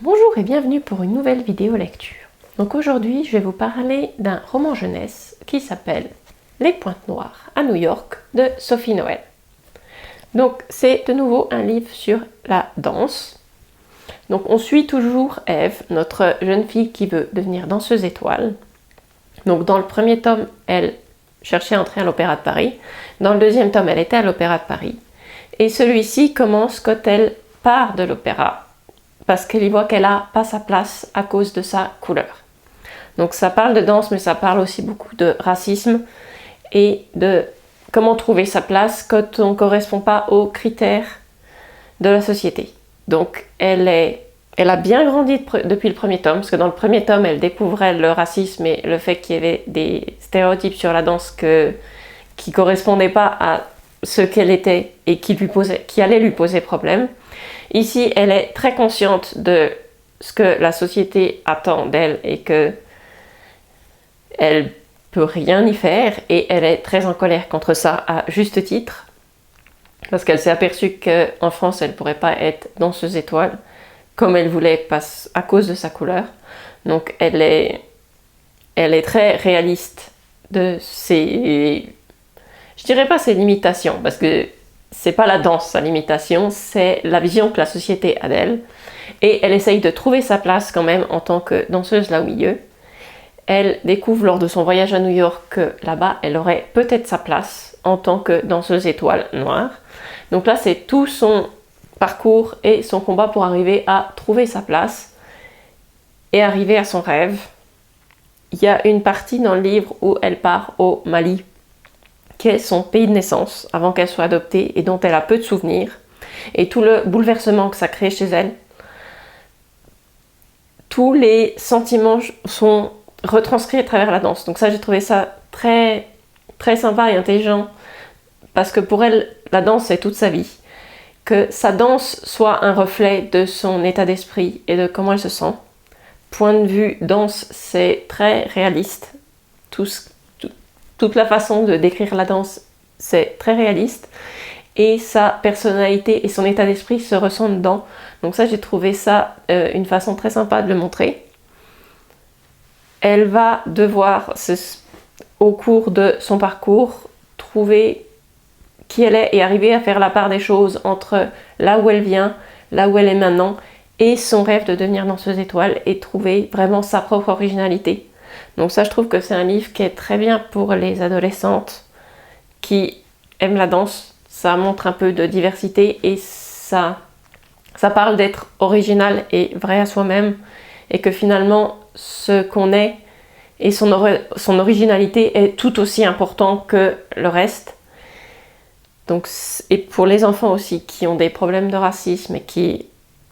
Bonjour et bienvenue pour une nouvelle vidéo lecture. Donc aujourd'hui, je vais vous parler d'un roman jeunesse qui s'appelle Les Pointes Noires à New York de Sophie Noël. Donc c'est de nouveau un livre sur la danse. Donc on suit toujours Eve, notre jeune fille qui veut devenir danseuse étoile. Donc dans le premier tome, elle cherchait à entrer à l'Opéra de Paris. Dans le deuxième tome, elle était à l'Opéra de Paris. Et celui-ci commence quand elle part de l'opéra, parce qu'elle y voit qu'elle n'a pas sa place à cause de sa couleur. Donc ça parle de danse, mais ça parle aussi beaucoup de racisme et de comment trouver sa place quand on ne correspond pas aux critères de la société. Donc elle a bien grandi depuis le premier tome, parce que dans le premier tome, elle découvrait le racisme et le fait qu'il y avait des stéréotypes sur la danse qui ne correspondaient pas à ce qu'elle était et qui allait lui poser problème. Ici, elle est très consciente de ce que la société attend d'elle et que elle peut rien y faire, et elle est très en colère contre ça à juste titre, parce qu'elle s'est aperçue qu'en France, elle ne pourrait pas être danseuse étoile comme elle voulait à cause de sa couleur. Donc elle est très réaliste de je dirais pas ses limitations, parce que c'est pas la danse sa limitation, c'est la vision que la société a d'elle. Et elle essaye de trouver sa place quand même en tant que danseuse là au milieu. Elle découvre lors de son voyage à New York que là-bas, elle aurait peut-être sa place en tant que danseuse étoile noire. Donc là, c'est tout son parcours et son combat pour arriver à trouver sa place et arriver à son rêve. Il y a une partie dans le livre où elle part au Mali, qui est son pays de naissance avant qu'elle soit adoptée et dont elle a peu de souvenirs, et tout le bouleversement que ça crée chez elle. Tous les sentiments sont retranscrits à travers la danse. Donc ça, j'ai trouvé ça très, très sympa et intelligent, parce que pour elle, la danse, c'est toute sa vie. Que sa danse soit un reflet de son état d'esprit et de comment elle se sent. Point de vue danse, c'est très réaliste. Toute la façon de décrire la danse, c'est très réaliste. Et sa personnalité et son état d'esprit se ressentent dedans. Donc ça, j'ai trouvé ça une façon très sympa de le montrer. Elle va devoir, au cours de son parcours, trouver qui elle est et arriver à faire la part des choses entre là où elle vient, là où elle est maintenant, et son rêve de devenir danseuse étoile, et trouver vraiment sa propre originalité. Donc ça, je trouve que c'est un livre qui est très bien pour les adolescentes qui aiment la danse. Ça montre un peu de diversité et ça parle d'être original et vrai à soi-même, et que finalement, ce qu'on est et son originalité est tout aussi important que le reste. Donc, et pour les enfants aussi qui ont des problèmes de racisme et qui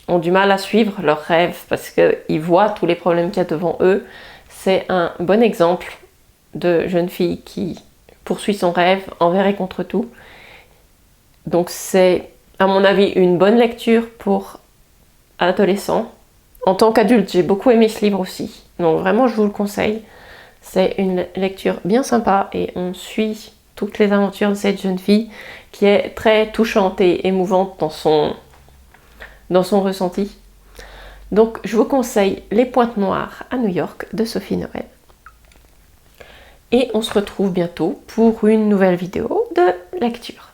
ont du mal à suivre leurs rêves parce qu'ils voient tous les problèmes qu'il y a devant eux, c'est un bon exemple de jeune fille qui poursuit son rêve envers et contre tout. Donc c'est, à mon avis, une bonne lecture pour adolescents. En tant qu'adulte, j'ai beaucoup aimé ce livre aussi. Donc vraiment, je vous le conseille. C'est une lecture bien sympa et on suit toutes les aventures de cette jeune fille qui est très touchante et émouvante dans son ressenti. Donc je vous conseille Les Pointes Noires à New York de Sophie Noël. Et on se retrouve bientôt pour une nouvelle vidéo de lecture.